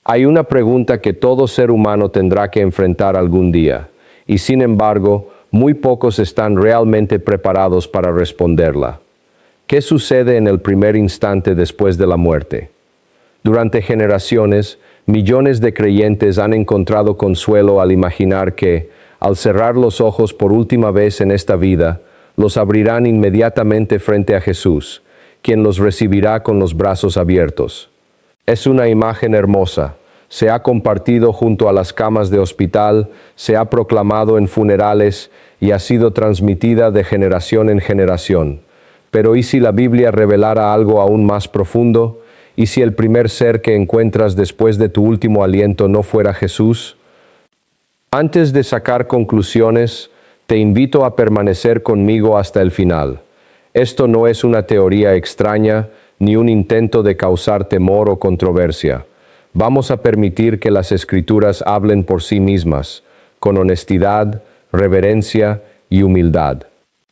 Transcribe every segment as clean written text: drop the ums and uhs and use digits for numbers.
Hay una pregunta que todo ser humano tendrá que enfrentar algún día, y sin embargo, muy pocos están realmente preparados para responderla. ¿Qué sucede en el primer instante después de la muerte? Durante generaciones, millones de creyentes han encontrado consuelo al imaginar que, al cerrar los ojos por última vez en esta vida, los abrirán inmediatamente frente a Jesús, quien los recibirá con los brazos abiertos. Es una imagen hermosa. Se ha compartido junto a las camas de hospital, se ha proclamado en funerales y ha sido transmitida de generación en generación. Pero ¿y si la Biblia revelara algo aún más profundo? ¿Y si el primer ser que encuentras después de tu último aliento no fuera Jesús? Antes de sacar conclusiones, te invito a permanecer conmigo hasta el final. Esto no es una teoría extraña, ni un intento de causar temor o controversia. Vamos a permitir que las Escrituras hablen por sí mismas, con honestidad, reverencia y humildad.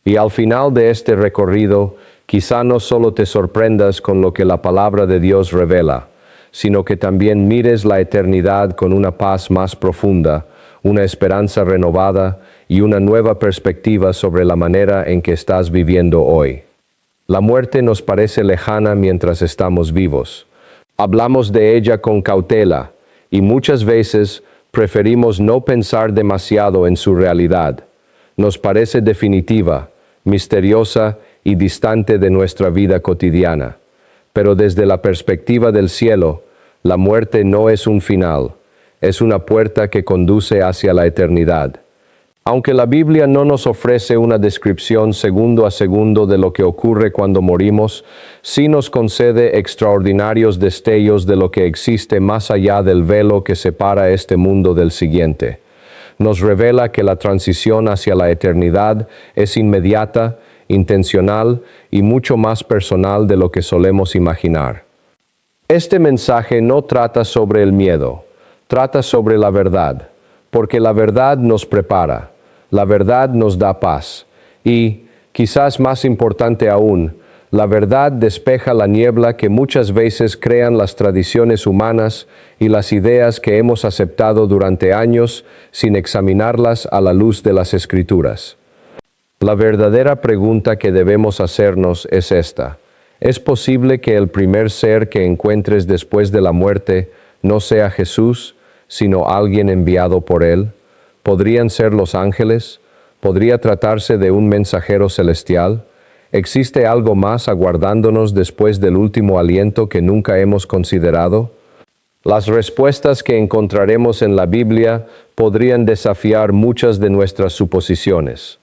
Y al final de este recorrido, quizá no solo te sorprendas con lo que la palabra de Dios revela, sino que también mires la eternidad con una paz más profunda, una esperanza renovada y una nueva perspectiva sobre la manera en que estás viviendo hoy. La muerte nos parece lejana mientras estamos vivos. Hablamos de ella con cautela y muchas veces preferimos no pensar demasiado en su realidad. Nos parece definitiva, misteriosa y distante de nuestra vida cotidiana. Pero desde la perspectiva del cielo, la muerte no es un final, es una puerta que conduce hacia la eternidad. Aunque la Biblia no nos ofrece una descripción segundo a segundo de lo que ocurre cuando morimos, sí nos concede extraordinarios destellos de lo que existe más allá del velo que separa este mundo del siguiente. Nos revela que la transición hacia la eternidad es inmediata, intencional y mucho más personal de lo que solemos imaginar. Este mensaje no trata sobre el miedo, trata sobre la verdad, porque la verdad nos prepara. La verdad nos da paz y, quizás más importante aún, la verdad despeja la niebla que muchas veces crean las tradiciones humanas y las ideas que hemos aceptado durante años sin examinarlas a la luz de las Escrituras. La verdadera pregunta que debemos hacernos es esta: ¿es posible que el primer ser que encuentres después de la muerte no sea Jesús, sino alguien enviado por Él? ¿Podrían ser los ángeles? ¿Podría tratarse de un mensajero celestial? ¿Existe algo más aguardándonos después del último aliento que nunca hemos considerado? Las respuestas que encontraremos en la Biblia podrían desafiar muchas de nuestras suposiciones.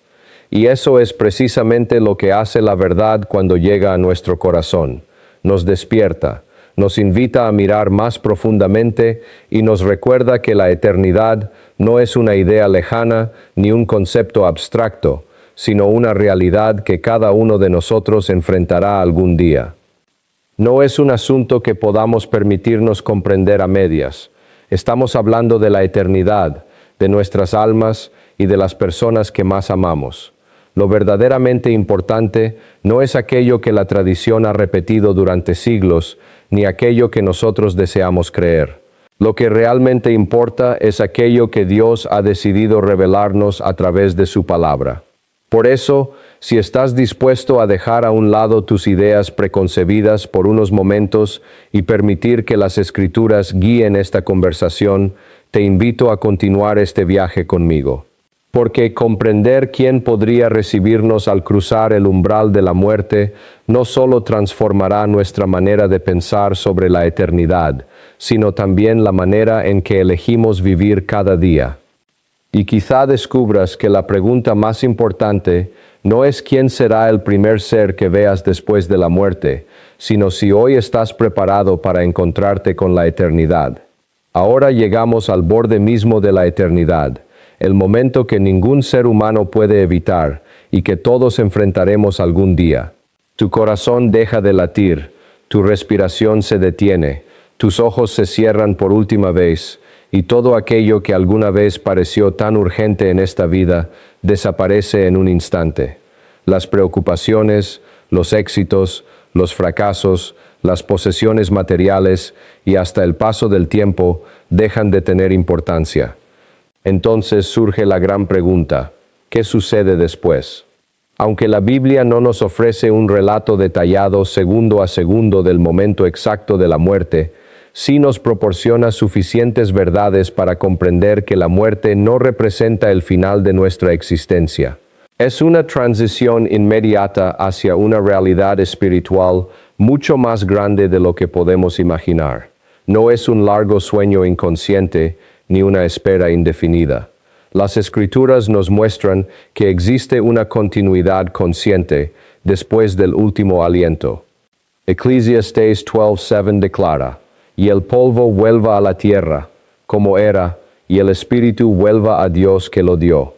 Y eso es precisamente lo que hace la verdad cuando llega a nuestro corazón. Nos despierta, nos invita a mirar más profundamente y nos recuerda que la eternidad no es una idea lejana ni un concepto abstracto, sino una realidad que cada uno de nosotros enfrentará algún día. No es un asunto que podamos permitirnos comprender a medias. Estamos hablando de la eternidad, de nuestras almas y de las personas que más amamos. Lo verdaderamente importante no es aquello que la tradición ha repetido durante siglos, ni aquello que nosotros deseamos creer. Lo que realmente importa es aquello que Dios ha decidido revelarnos a través de su palabra. Por eso, si estás dispuesto a dejar a un lado tus ideas preconcebidas por unos momentos y permitir que las Escrituras guíen esta conversación, te invito a continuar este viaje conmigo. Porque comprender quién podría recibirnos al cruzar el umbral de la muerte no solo transformará nuestra manera de pensar sobre la eternidad, sino también la manera en que elegimos vivir cada día. Y quizá descubras que la pregunta más importante no es quién será el primer ser que veas después de la muerte, sino si hoy estás preparado para encontrarte con la eternidad. Ahora llegamos al borde mismo de la eternidad, el momento que ningún ser humano puede evitar y que todos enfrentaremos algún día. Tu corazón deja de latir, tu respiración se detiene, tus ojos se cierran por última vez, y todo aquello que alguna vez pareció tan urgente en esta vida desaparece en un instante. Las preocupaciones, los éxitos, los fracasos, las posesiones materiales y hasta el paso del tiempo dejan de tener importancia. Entonces surge la gran pregunta: ¿qué sucede después? Aunque la Biblia no nos ofrece un relato detallado segundo a segundo del momento exacto de la muerte, sí nos proporciona suficientes verdades para comprender que la muerte no representa el final de nuestra existencia. Es una transición inmediata hacia una realidad espiritual mucho más grande de lo que podemos imaginar. No es un largo sueño inconsciente ni una espera indefinida. Las Escrituras nos muestran que existe una continuidad consciente después del último aliento. Eclesiastés 12:7 declara: «Y el polvo vuelva a la tierra, como era, y el espíritu vuelva a Dios que lo dio».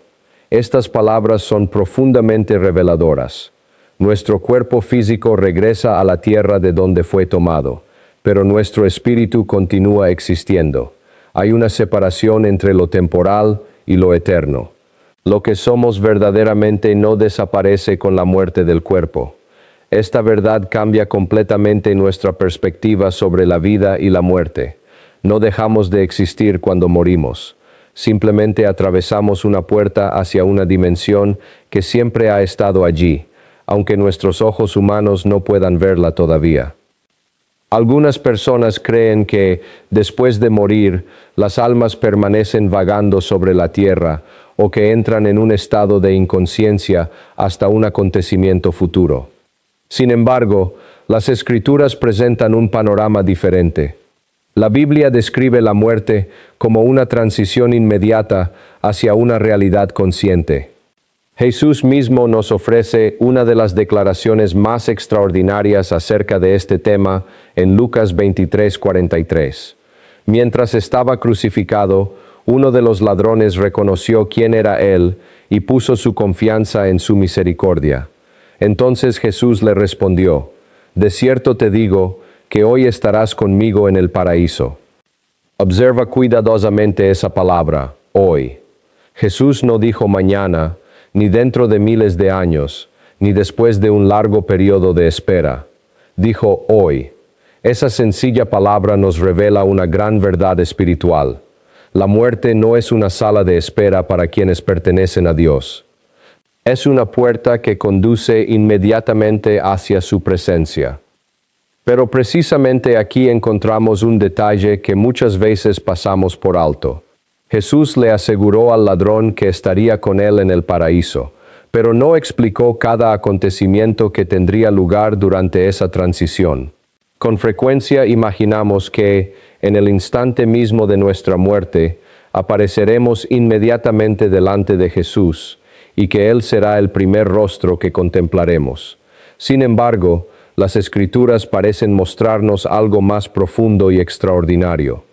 Estas palabras son profundamente reveladoras. Nuestro cuerpo físico regresa a la tierra de donde fue tomado, pero nuestro espíritu continúa existiendo. Hay una separación entre lo temporal y lo eterno. Lo que somos verdaderamente no desaparece con la muerte del cuerpo. Esta verdad cambia completamente nuestra perspectiva sobre la vida y la muerte. No dejamos de existir cuando morimos. Simplemente atravesamos una puerta hacia una dimensión que siempre ha estado allí, aunque nuestros ojos humanos no puedan verla todavía. Algunas personas creen que, después de morir, las almas permanecen vagando sobre la tierra o que entran en un estado de inconsciencia hasta un acontecimiento futuro. Sin embargo, las Escrituras presentan un panorama diferente. La Biblia describe la muerte como una transición inmediata hacia una realidad consciente. Jesús mismo nos ofrece una de las declaraciones más extraordinarias acerca de este tema en Lucas 23:43. Mientras estaba crucificado, uno de los ladrones reconoció quién era él y puso su confianza en su misericordia. Entonces Jesús le respondió: «De cierto te digo que hoy estarás conmigo en el paraíso». Observa cuidadosamente esa palabra, hoy. Jesús no dijo mañana, ni dentro de miles de años, ni después de un largo periodo de espera. Dijo hoy. Esa sencilla palabra nos revela una gran verdad espiritual. La muerte no es una sala de espera para quienes pertenecen a Dios. Es una puerta que conduce inmediatamente hacia su presencia. Pero precisamente aquí encontramos un detalle que muchas veces pasamos por alto. Jesús le aseguró al ladrón que estaría con él en el paraíso, pero no explicó cada acontecimiento que tendría lugar durante esa transición. Con frecuencia imaginamos que, en el instante mismo de nuestra muerte, apareceremos inmediatamente delante de Jesús, y que Él será el primer rostro que contemplaremos. Sin embargo, las Escrituras parecen mostrarnos algo más profundo y extraordinario.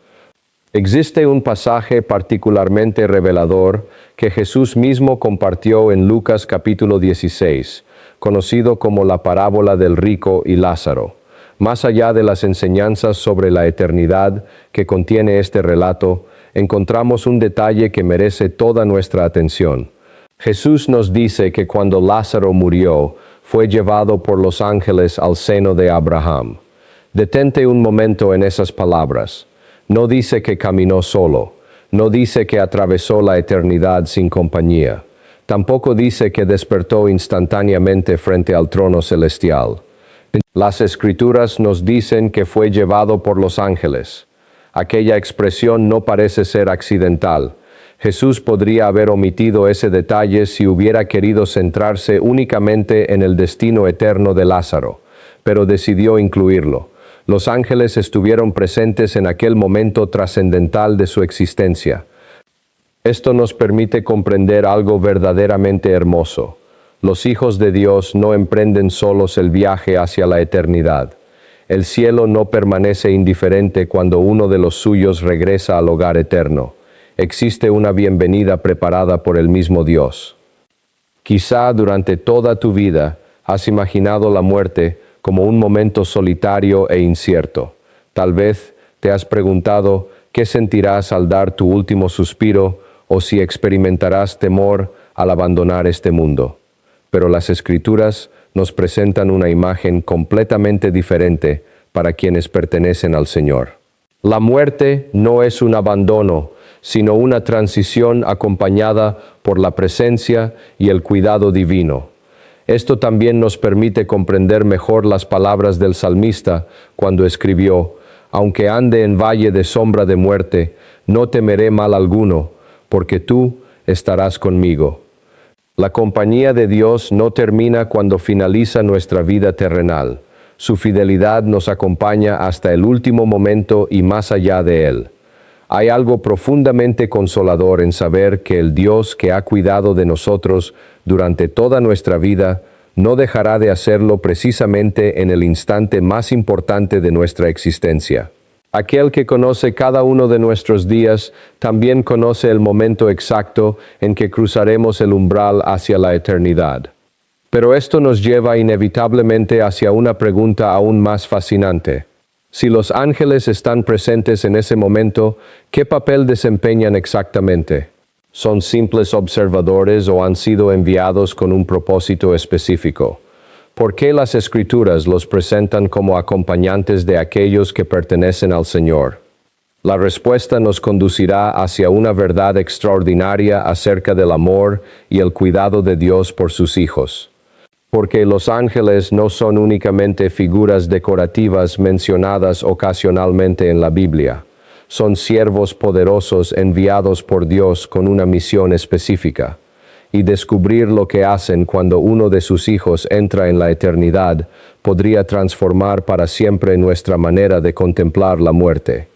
Existe un pasaje particularmente revelador que Jesús mismo compartió en Lucas capítulo 16, conocido como la parábola del rico y Lázaro. Más allá de las enseñanzas sobre la eternidad que contiene este relato, encontramos un detalle que merece toda nuestra atención. Jesús nos dice que cuando Lázaro murió, fue llevado por los ángeles al seno de Abraham. Detente un momento en esas palabras. No dice que caminó solo, no dice que atravesó la eternidad sin compañía, tampoco dice que despertó instantáneamente frente al trono celestial. Las Escrituras nos dicen que fue llevado por los ángeles. Aquella expresión no parece ser accidental. Jesús podría haber omitido ese detalle si hubiera querido centrarse únicamente en el destino eterno de Lázaro, pero decidió incluirlo. Los ángeles estuvieron presentes en aquel momento trascendental de su existencia. Esto nos permite comprender algo verdaderamente hermoso. Los hijos de Dios no emprenden solos el viaje hacia la eternidad. El cielo no permanece indiferente cuando uno de los suyos regresa al hogar eterno. Existe una bienvenida preparada por el mismo Dios. Quizá durante toda tu vida has imaginado la muerte como un momento solitario e incierto. Tal vez te has preguntado qué sentirás al dar tu último suspiro o si experimentarás temor al abandonar este mundo. Pero las Escrituras nos presentan una imagen completamente diferente para quienes pertenecen al Señor. La muerte no es un abandono, sino una transición acompañada por la presencia y el cuidado divino. Esto también nos permite comprender mejor las palabras del salmista cuando escribió: «Aunque ande en valle de sombra de muerte, no temeré mal alguno, porque tú estarás conmigo». La compañía de Dios no termina cuando finaliza nuestra vida terrenal. Su fidelidad nos acompaña hasta el último momento y más allá de él. Hay algo profundamente consolador en saber que el Dios que ha cuidado de nosotros durante toda nuestra vida no dejará de hacerlo precisamente en el instante más importante de nuestra existencia. Aquel que conoce cada uno de nuestros días también conoce el momento exacto en que cruzaremos el umbral hacia la eternidad. Pero esto nos lleva inevitablemente hacia una pregunta aún más fascinante. Si los ángeles están presentes en ese momento, ¿qué papel desempeñan exactamente? ¿Son simples observadores o han sido enviados con un propósito específico? ¿Por qué las Escrituras los presentan como acompañantes de aquellos que pertenecen al Señor? La respuesta nos conducirá hacia una verdad extraordinaria acerca del amor y el cuidado de Dios por sus hijos. Porque los ángeles no son únicamente figuras decorativas mencionadas ocasionalmente en la Biblia. Son siervos poderosos enviados por Dios con una misión específica. Y descubrir lo que hacen cuando uno de sus hijos entra en la eternidad podría transformar para siempre nuestra manera de contemplar la muerte.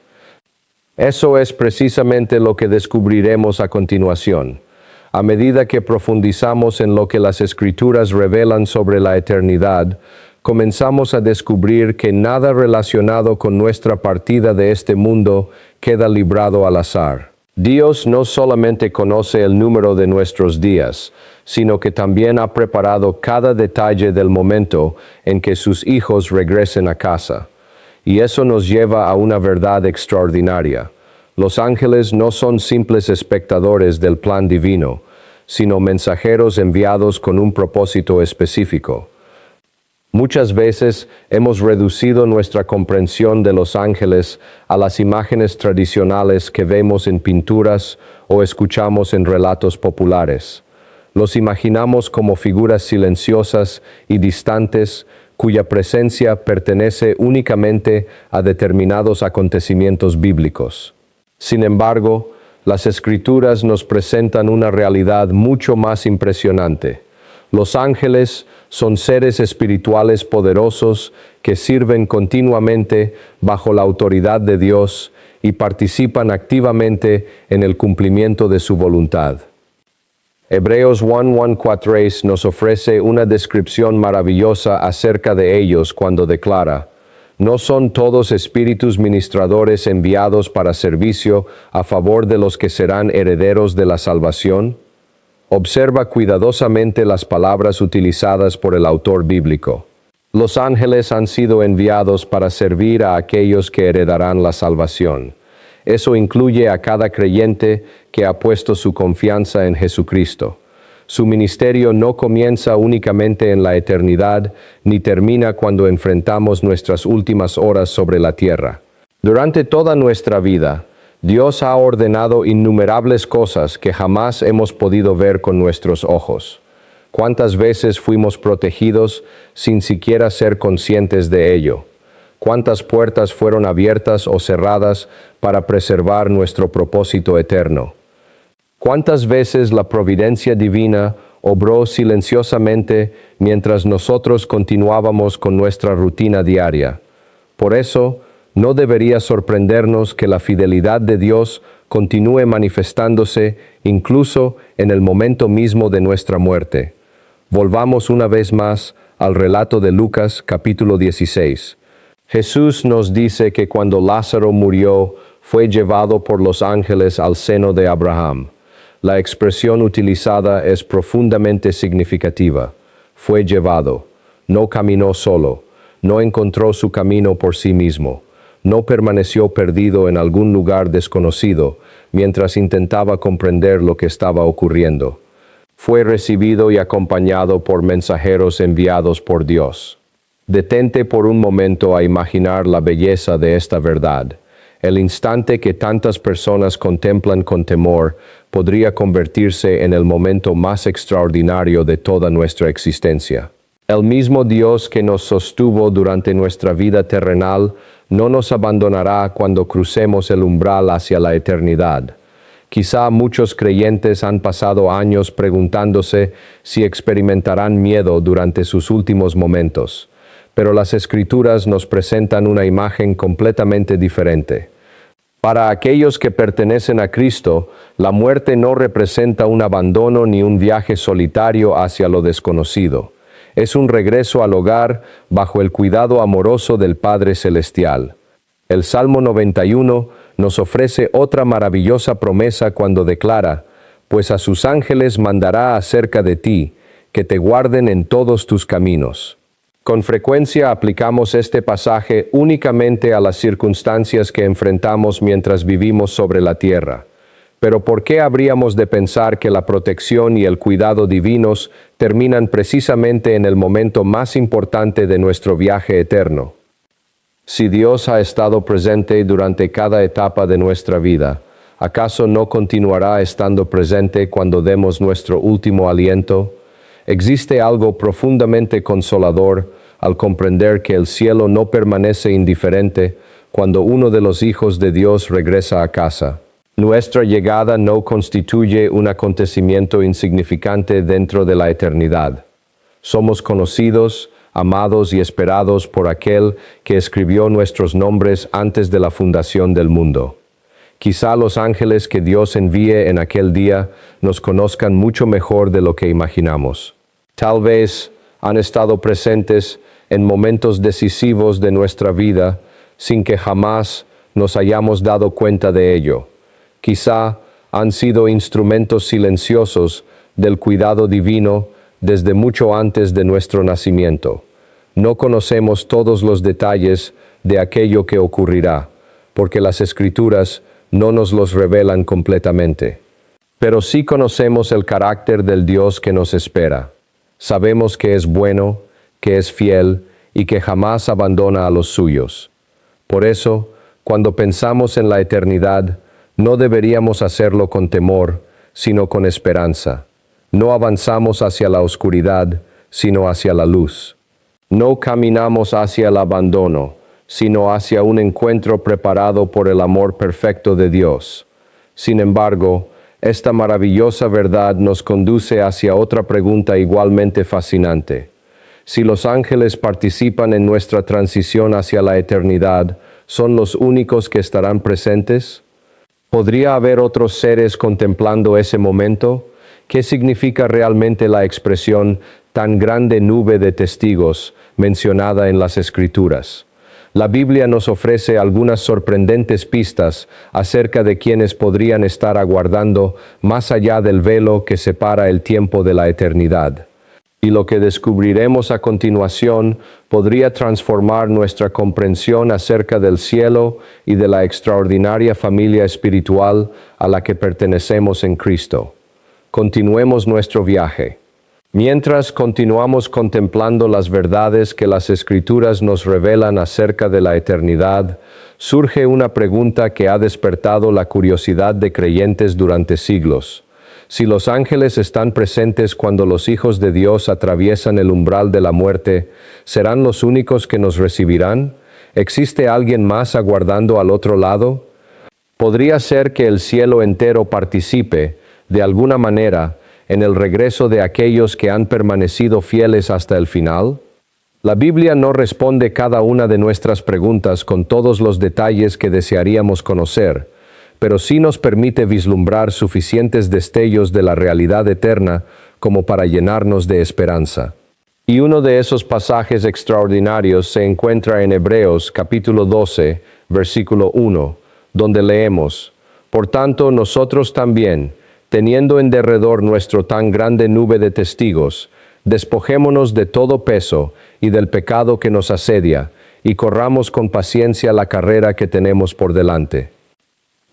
Eso es precisamente lo que descubriremos a continuación. A medida que profundizamos en lo que las Escrituras revelan sobre la eternidad, comenzamos a descubrir que nada relacionado con nuestra partida de este mundo queda librado al azar. Dios no solamente conoce el número de nuestros días, sino que también ha preparado cada detalle del momento en que sus hijos regresen a casa. Y eso nos lleva a una verdad extraordinaria. Los ángeles no son simples espectadores del plan divino, sino mensajeros enviados con un propósito específico. Muchas veces hemos reducido nuestra comprensión de los ángeles a las imágenes tradicionales que vemos en pinturas o escuchamos en relatos populares. Los imaginamos como figuras silenciosas y distantes cuya presencia pertenece únicamente a determinados acontecimientos bíblicos. Sin embargo, las Escrituras nos presentan una realidad mucho más impresionante. Los ángeles son seres espirituales poderosos que sirven continuamente bajo la autoridad de Dios y participan activamente en el cumplimiento de su voluntad. Hebreos 1:1-4 nos ofrece una descripción maravillosa acerca de ellos cuando declara: ¿no son todos espíritus ministradores enviados para servicio a favor de los que serán herederos de la salvación? Observa cuidadosamente las palabras utilizadas por el autor bíblico. Los ángeles han sido enviados para servir a aquellos que heredarán la salvación. Eso incluye a cada creyente que ha puesto su confianza en Jesucristo. Su ministerio no comienza únicamente en la eternidad, ni termina cuando enfrentamos nuestras últimas horas sobre la tierra. Durante toda nuestra vida, Dios ha ordenado innumerables cosas que jamás hemos podido ver con nuestros ojos. ¿Cuántas veces fuimos protegidos sin siquiera ser conscientes de ello? ¿Cuántas puertas fueron abiertas o cerradas para preservar nuestro propósito eterno? ¿Cuántas veces la providencia divina obró silenciosamente mientras nosotros continuábamos con nuestra rutina diaria? Por eso, no debería sorprendernos que la fidelidad de Dios continúe manifestándose incluso en el momento mismo de nuestra muerte. Volvamos una vez más al relato de Lucas capítulo 16. Jesús nos dice que cuando Lázaro murió, fue llevado por los ángeles al seno de Abraham. La expresión utilizada es profundamente significativa. Fue llevado. No caminó solo. No encontró su camino por sí mismo. No permaneció perdido en algún lugar desconocido mientras intentaba comprender lo que estaba ocurriendo. Fue recibido y acompañado por mensajeros enviados por Dios. Detente por un momento a imaginar la belleza de esta verdad. El instante que tantas personas contemplan con temor podría convertirse en el momento más extraordinario de toda nuestra existencia. El mismo Dios que nos sostuvo durante nuestra vida terrenal no nos abandonará cuando crucemos el umbral hacia la eternidad. Quizá muchos creyentes han pasado años preguntándose si experimentarán miedo durante sus últimos momentos, pero las Escrituras nos presentan una imagen completamente diferente. Para aquellos que pertenecen a Cristo, la muerte no representa un abandono ni un viaje solitario hacia lo desconocido. Es un regreso al hogar bajo el cuidado amoroso del Padre Celestial. El Salmo 91 nos ofrece otra maravillosa promesa cuando declara: «Pues a sus ángeles mandará acerca de ti, que te guarden en todos tus caminos». Con frecuencia aplicamos este pasaje únicamente a las circunstancias que enfrentamos mientras vivimos sobre la tierra. Pero ¿por qué habríamos de pensar que la protección y el cuidado divinos terminan precisamente en el momento más importante de nuestro viaje eterno? Si Dios ha estado presente durante cada etapa de nuestra vida, ¿acaso no continuará estando presente cuando demos nuestro último aliento? Existe algo profundamente consolador al comprender que el cielo no permanece indiferente cuando uno de los hijos de Dios regresa a casa. Nuestra llegada no constituye un acontecimiento insignificante dentro de la eternidad. Somos conocidos, amados y esperados por aquel que escribió nuestros nombres antes de la fundación del mundo. Quizá los ángeles que Dios envíe en aquel día nos conozcan mucho mejor de lo que imaginamos. Tal vez han estado presentes en momentos decisivos de nuestra vida sin que jamás nos hayamos dado cuenta de ello. Quizá han sido instrumentos silenciosos del cuidado divino desde mucho antes de nuestro nacimiento. No conocemos todos los detalles de aquello que ocurrirá, porque las Escrituras no nos los revelan completamente. Pero sí conocemos el carácter del Dios que nos espera. Sabemos que es bueno, que es fiel y que jamás abandona a los suyos. Por eso, cuando pensamos en la eternidad, no deberíamos hacerlo con temor, sino con esperanza. No avanzamos hacia la oscuridad, sino hacia la luz. No caminamos hacia el abandono, sino hacia un encuentro preparado por el amor perfecto de Dios. Sin embargo, esta maravillosa verdad nos conduce hacia otra pregunta igualmente fascinante. Si los ángeles participan en nuestra transición hacia la eternidad, ¿son los únicos que estarán presentes? ¿Podría haber otros seres contemplando ese momento? ¿Qué significa realmente la expresión tan grande nube de testigos mencionada en las Escrituras? La Biblia nos ofrece algunas sorprendentes pistas acerca de quienes podrían estar aguardando más allá del velo que separa el tiempo de la eternidad. Y lo que descubriremos a continuación podría transformar nuestra comprensión acerca del cielo y de la extraordinaria familia espiritual a la que pertenecemos en Cristo. Continuemos nuestro viaje. Mientras continuamos contemplando las verdades que las Escrituras nos revelan acerca de la eternidad, surge una pregunta que ha despertado la curiosidad de creyentes durante siglos. Si los ángeles están presentes cuando los hijos de Dios atraviesan el umbral de la muerte, ¿serán los únicos que nos recibirán? ¿Existe alguien más aguardando al otro lado? ¿Podría ser que el cielo entero participe, de alguna manera, en el regreso de aquellos que han permanecido fieles hasta el final? La Biblia no responde cada una de nuestras preguntas con todos los detalles que desearíamos conocer, pero sí nos permite vislumbrar suficientes destellos de la realidad eterna como para llenarnos de esperanza. Y uno de esos pasajes extraordinarios se encuentra en Hebreos capítulo 12, versículo 1, donde leemos: «Por tanto, nosotros también, teniendo en derredor nuestro tan grande nube de testigos, despojémonos de todo peso y del pecado que nos asedia, y corramos con paciencia la carrera que tenemos por delante».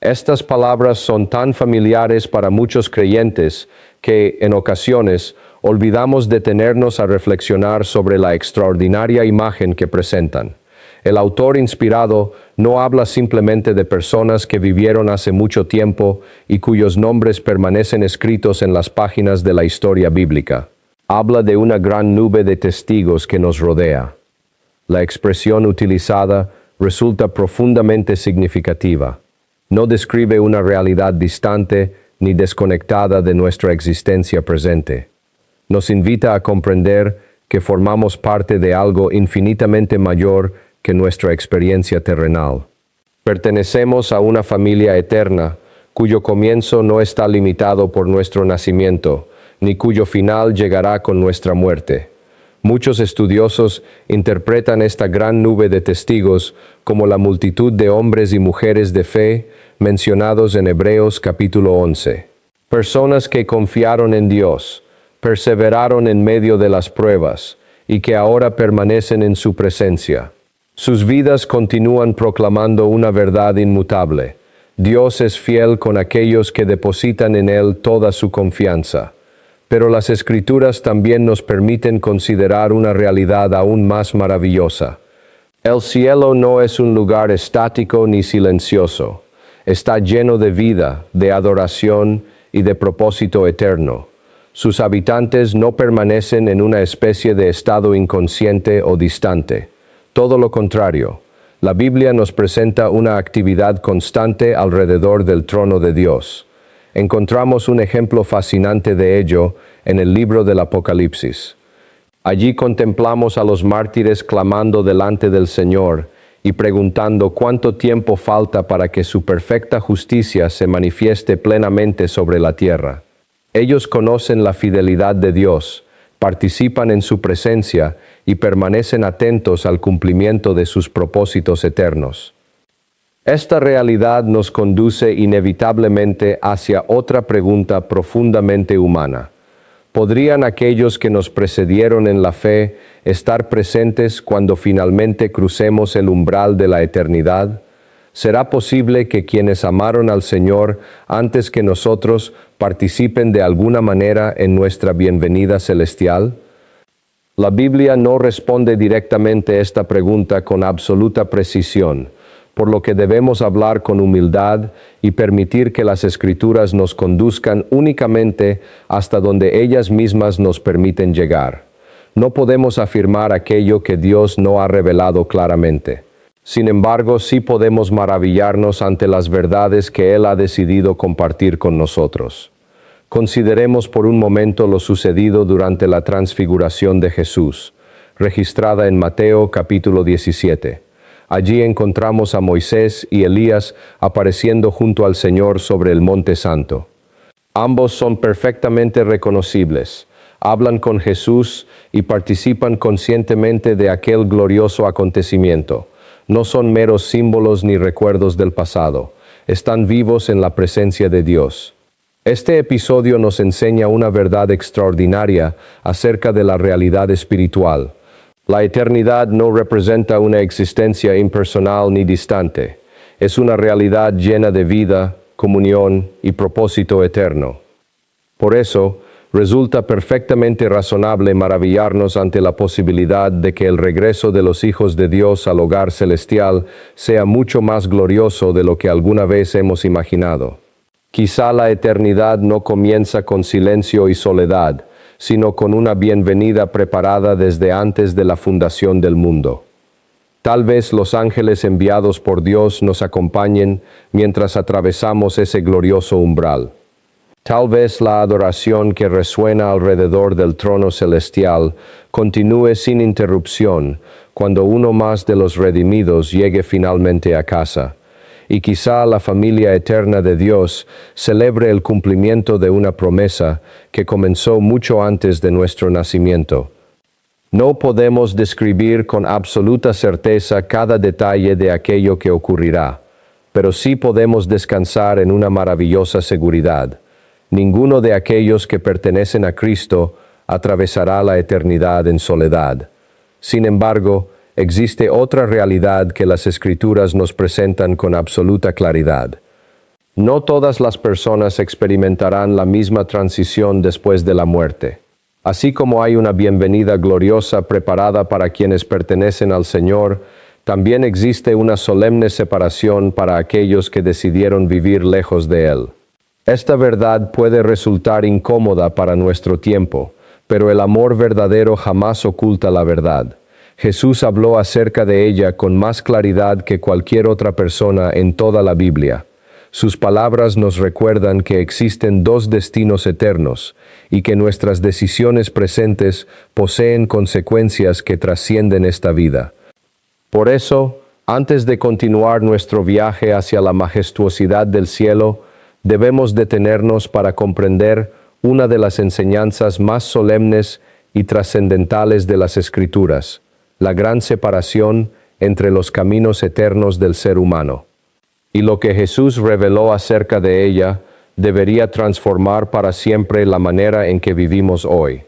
Estas palabras son tan familiares para muchos creyentes que, en ocasiones, olvidamos detenernos a reflexionar sobre la extraordinaria imagen que presentan. El autor inspirado no habla simplemente de personas que vivieron hace mucho tiempo y cuyos nombres permanecen escritos en las páginas de la historia bíblica. Habla de una gran nube de testigos que nos rodea. La expresión utilizada resulta profundamente significativa. No describe una realidad distante ni desconectada de nuestra existencia presente. Nos invita a comprender que formamos parte de algo infinitamente mayor que nuestra experiencia terrenal. Pertenecemos a una familia eterna, cuyo comienzo no está limitado por nuestro nacimiento, ni cuyo final llegará con nuestra muerte. Muchos estudiosos interpretan esta gran nube de testigos como la multitud de hombres y mujeres de fe mencionados en Hebreos capítulo 11. Personas que confiaron en Dios, perseveraron en medio de las pruebas y que ahora permanecen en su presencia. Sus vidas continúan proclamando una verdad inmutable. Dios es fiel con aquellos que depositan en Él toda su confianza. Pero las Escrituras también nos permiten considerar una realidad aún más maravillosa. El cielo no es un lugar estático ni silencioso. Está lleno de vida, de adoración y de propósito eterno. Sus habitantes no permanecen en una especie de estado inconsciente o distante. Todo lo contrario, la Biblia nos presenta una actividad constante alrededor del trono de Dios. Encontramos un ejemplo fascinante de ello en el libro del Apocalipsis. Allí contemplamos a los mártires clamando delante del Señor y preguntando cuánto tiempo falta para que su perfecta justicia se manifieste plenamente sobre la tierra. Ellos conocen la fidelidad de Dios, participan en su presencia y permanecen atentos al cumplimiento de sus propósitos eternos. Esta realidad nos conduce inevitablemente hacia otra pregunta profundamente humana. ¿Podrían aquellos que nos precedieron en la fe estar presentes cuando finalmente crucemos el umbral de la eternidad? ¿Será posible que quienes amaron al Señor antes que nosotros participen de alguna manera en nuestra bienvenida celestial? La Biblia no responde directamente esta pregunta con absoluta precisión, por lo que debemos hablar con humildad y permitir que las Escrituras nos conduzcan únicamente hasta donde ellas mismas nos permiten llegar. No podemos afirmar aquello que Dios no ha revelado claramente. Sin embargo, sí podemos maravillarnos ante las verdades que Él ha decidido compartir con nosotros. Consideremos por un momento lo sucedido durante la transfiguración de Jesús, registrada en Mateo capítulo 17. Allí encontramos a Moisés y Elías apareciendo junto al Señor sobre el Monte Santo. Ambos son perfectamente reconocibles, hablan con Jesús y participan conscientemente de aquel glorioso acontecimiento. No son meros símbolos ni recuerdos del pasado, están vivos en la presencia de Dios. Este episodio nos enseña una verdad extraordinaria acerca de la realidad espiritual. La eternidad no representa una existencia impersonal ni distante. Es una realidad llena de vida, comunión y propósito eterno. Por eso, resulta perfectamente razonable maravillarnos ante la posibilidad de que el regreso de los hijos de Dios al hogar celestial sea mucho más glorioso de lo que alguna vez hemos imaginado. Quizá la eternidad no comienza con silencio y soledad, sino con una bienvenida preparada desde antes de la fundación del mundo. Tal vez los ángeles enviados por Dios nos acompañen mientras atravesamos ese glorioso umbral. Tal vez la adoración que resuena alrededor del trono celestial continúe sin interrupción cuando uno más de los redimidos llegue finalmente a casa. Y quizá la familia eterna de Dios celebre el cumplimiento de una promesa que comenzó mucho antes de nuestro nacimiento. No podemos describir con absoluta certeza cada detalle de aquello que ocurrirá, pero sí podemos descansar en una maravillosa seguridad. Ninguno de aquellos que pertenecen a Cristo atravesará la eternidad en soledad. Sin embargo, existe otra realidad que las Escrituras nos presentan con absoluta claridad. No todas las personas experimentarán la misma transición después de la muerte. Así como hay una bienvenida gloriosa preparada para quienes pertenecen al Señor, también existe una solemne separación para aquellos que decidieron vivir lejos de Él. Esta verdad puede resultar incómoda para nuestro tiempo, pero el amor verdadero jamás oculta la verdad. Jesús habló acerca de ella con más claridad que cualquier otra persona en toda la Biblia. Sus palabras nos recuerdan que existen dos destinos eternos y que nuestras decisiones presentes poseen consecuencias que trascienden esta vida. Por eso, antes de continuar nuestro viaje hacia la majestuosidad del cielo, debemos detenernos para comprender una de las enseñanzas más solemnes y trascendentales de las Escrituras, la gran separación entre los caminos eternos del ser humano. Y lo que Jesús reveló acerca de ella debería transformar para siempre la manera en que vivimos hoy.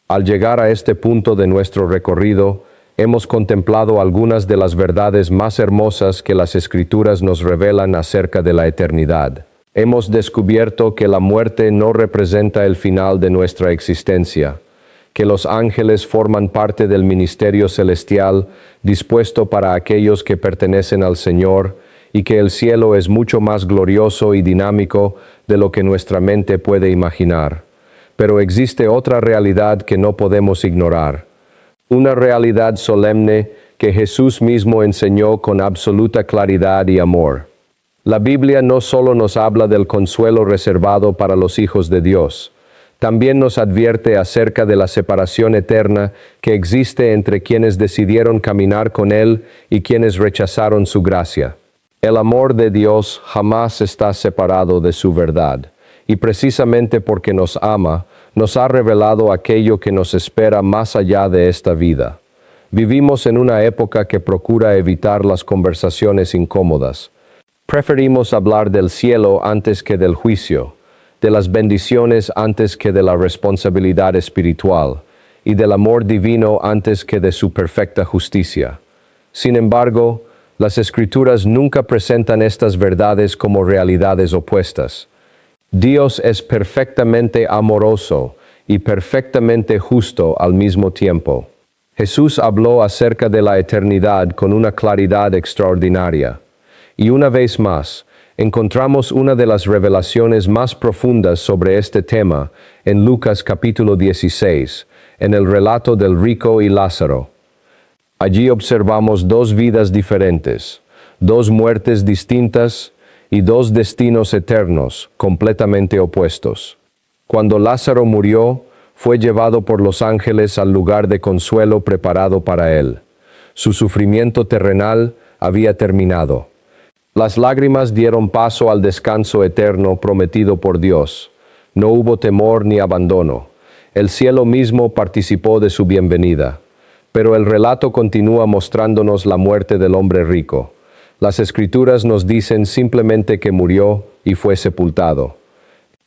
Al llegar a este punto de nuestro recorrido, hemos contemplado algunas de las verdades más hermosas que las Escrituras nos revelan acerca de la eternidad. Hemos descubierto que la muerte no representa el final de nuestra existencia, que los ángeles forman parte del ministerio celestial dispuesto para aquellos que pertenecen al Señor, y que el cielo es mucho más glorioso y dinámico de lo que nuestra mente puede imaginar. Pero existe otra realidad que no podemos ignorar, una realidad solemne que Jesús mismo enseñó con absoluta claridad y amor. La Biblia no solo nos habla del consuelo reservado para los hijos de Dios, también nos advierte acerca de la separación eterna que existe entre quienes decidieron caminar con Él y quienes rechazaron su gracia. El amor de Dios jamás está separado de su verdad, y precisamente porque nos ama, nos ha revelado aquello que nos espera más allá de esta vida. Vivimos en una época que procura evitar las conversaciones incómodas. Preferimos hablar del cielo antes que del juicio, de las bendiciones antes que de la responsabilidad espiritual, y del amor divino antes que de su perfecta justicia. Sin embargo, las Escrituras nunca presentan estas verdades como realidades opuestas. Dios es perfectamente amoroso y perfectamente justo al mismo tiempo. Jesús habló acerca de la eternidad con una claridad extraordinaria. Y una vez más, encontramos una de las revelaciones más profundas sobre este tema en Lucas capítulo 16, en el relato del rico y Lázaro. Allí observamos dos vidas diferentes, dos muertes distintas y dos destinos eternos completamente opuestos. Cuando Lázaro murió, fue llevado por los ángeles al lugar de consuelo preparado para él. Su sufrimiento terrenal había terminado. Las lágrimas dieron paso al descanso eterno prometido por Dios. No hubo temor ni abandono. El cielo mismo participó de su bienvenida. Pero el relato continúa mostrándonos la muerte del hombre rico. Las Escrituras nos dicen simplemente que murió y fue sepultado.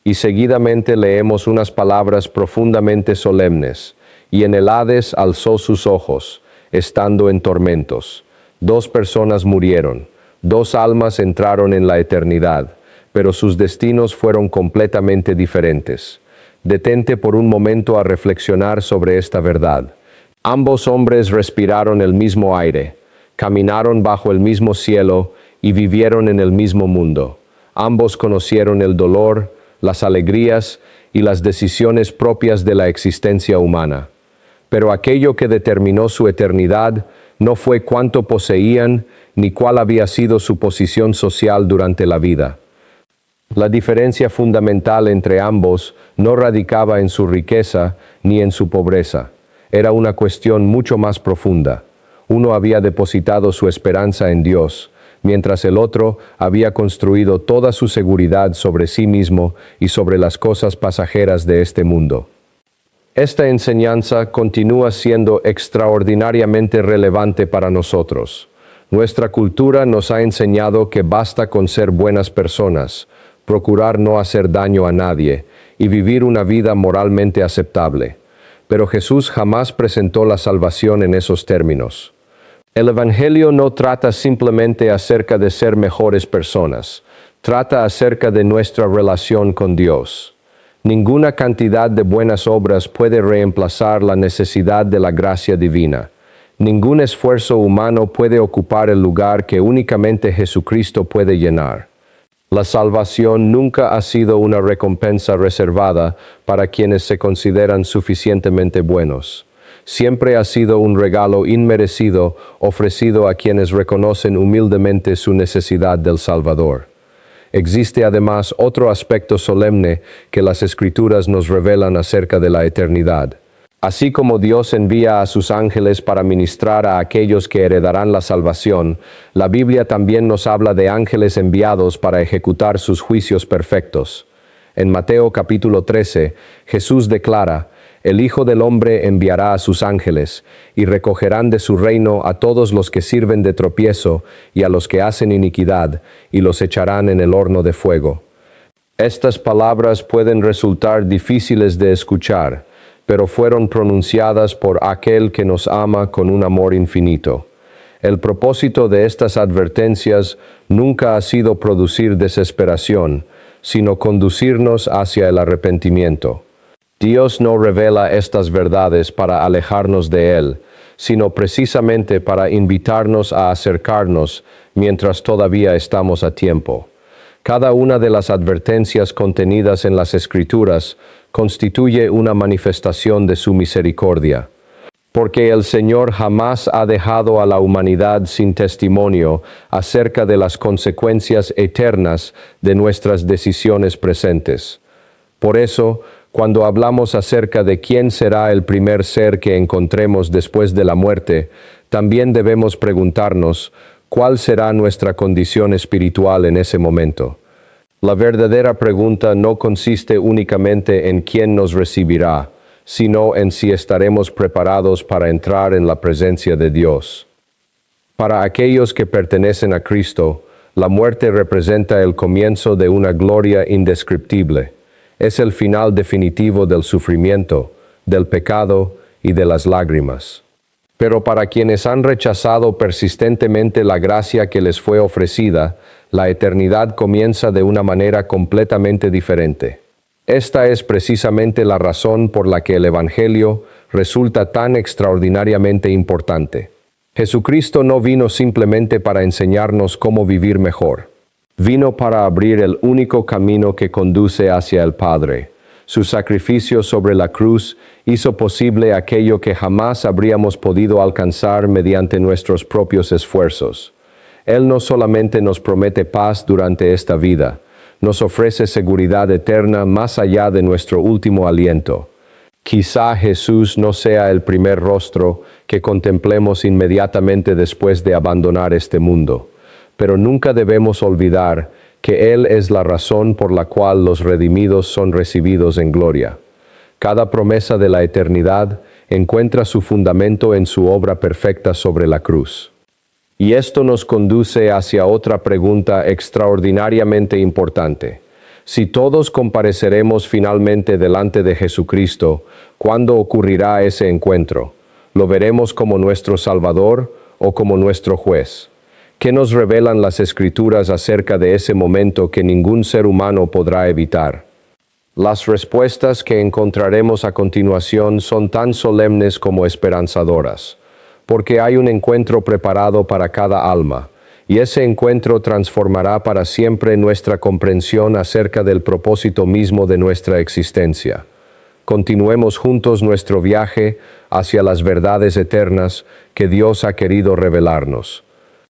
Y seguidamente leemos unas palabras profundamente solemnes. Y en el Hades alzó sus ojos, estando en tormentos. 2 personas murieron, 2 almas entraron en la eternidad, pero sus destinos fueron completamente diferentes. Detente por un momento a reflexionar sobre esta verdad. Ambos hombres respiraron el mismo aire, caminaron bajo el mismo cielo y vivieron en el mismo mundo. Ambos conocieron el dolor, las alegrías y las decisiones propias de la existencia humana. Pero aquello que determinó su eternidad no fue cuánto poseían ni cuál había sido su posición social durante la vida. La diferencia fundamental entre ambos no radicaba en su riqueza ni en su pobreza. Era una cuestión mucho más profunda. Uno había depositado su esperanza en Dios, mientras el otro había construido toda su seguridad sobre sí mismo y sobre las cosas pasajeras de este mundo. Esta enseñanza continúa siendo extraordinariamente relevante para nosotros. Nuestra cultura nos ha enseñado que basta con ser buenas personas, procurar no hacer daño a nadie y vivir una vida moralmente aceptable. Pero Jesús jamás presentó la salvación en esos términos. El Evangelio no trata simplemente acerca de ser mejores personas, Trata acerca de nuestra relación con Dios. Ninguna cantidad de buenas obras puede reemplazar la necesidad de la gracia divina. Ningún esfuerzo humano puede ocupar el lugar que únicamente Jesucristo puede llenar. La salvación nunca ha sido una recompensa reservada para quienes se consideran suficientemente buenos. Siempre ha sido un regalo inmerecido ofrecido a quienes reconocen humildemente su necesidad del Salvador. Existe además otro aspecto solemne que las Escrituras nos revelan acerca de la eternidad. Así como Dios envía a sus ángeles para ministrar a aquellos que heredarán la salvación, la Biblia también nos habla de ángeles enviados para ejecutar sus juicios perfectos. En Mateo capítulo 13, Jesús declara: «El Hijo del Hombre enviará a sus ángeles, y recogerán de su reino a todos los que sirven de tropiezo y a los que hacen iniquidad, y los echarán en el horno de fuego». Estas palabras pueden resultar difíciles de escuchar, pero fueron pronunciadas por aquel que nos ama con un amor infinito. El propósito de estas advertencias nunca ha sido producir desesperación, sino conducirnos hacia el arrepentimiento. Dios no revela estas verdades para alejarnos de Él, sino precisamente para invitarnos a acercarnos mientras todavía estamos a tiempo. Cada una de las advertencias contenidas en las Escrituras constituye una manifestación de su misericordia. Porque el Señor jamás ha dejado a la humanidad sin testimonio acerca de las consecuencias eternas de nuestras decisiones presentes. Por eso, cuando hablamos acerca de quién será el primer ser que encontremos después de la muerte, también debemos preguntarnos cuál será nuestra condición espiritual en ese momento. La verdadera pregunta no consiste únicamente en quién nos recibirá, sino en si estaremos preparados para entrar en la presencia de Dios. Para aquellos que pertenecen a Cristo, la muerte representa el comienzo de una gloria indescriptible. Es el final definitivo del sufrimiento, del pecado y de las lágrimas. Pero para quienes han rechazado persistentemente la gracia que les fue ofrecida, la eternidad comienza de una manera completamente diferente. Esta es precisamente la razón por la que el Evangelio resulta tan extraordinariamente importante. Jesucristo no vino simplemente para enseñarnos cómo vivir mejor. Vino para abrir el único camino que conduce hacia el Padre. Su sacrificio sobre la cruz hizo posible aquello que jamás habríamos podido alcanzar mediante nuestros propios esfuerzos. Él no solamente nos promete paz durante esta vida, nos ofrece seguridad eterna más allá de nuestro último aliento. Quizá Jesús no sea el primer rostro que contemplemos inmediatamente después de abandonar este mundo, pero nunca debemos olvidar que Él es la razón por la cual los redimidos son recibidos en gloria. Cada promesa de la eternidad encuentra su fundamento en su obra perfecta sobre la cruz. Y esto nos conduce hacia otra pregunta extraordinariamente importante. Si todos compareceremos finalmente delante de Jesucristo, ¿cuándo ocurrirá ese encuentro? ¿Lo veremos como nuestro Salvador o como nuestro juez? ¿Qué nos revelan las Escrituras acerca de ese momento que ningún ser humano podrá evitar? Las respuestas que encontraremos a continuación son tan solemnes como esperanzadoras, porque hay un encuentro preparado para cada alma, y ese encuentro transformará para siempre nuestra comprensión acerca del propósito mismo de nuestra existencia. Continuemos juntos nuestro viaje hacia las verdades eternas que Dios ha querido revelarnos.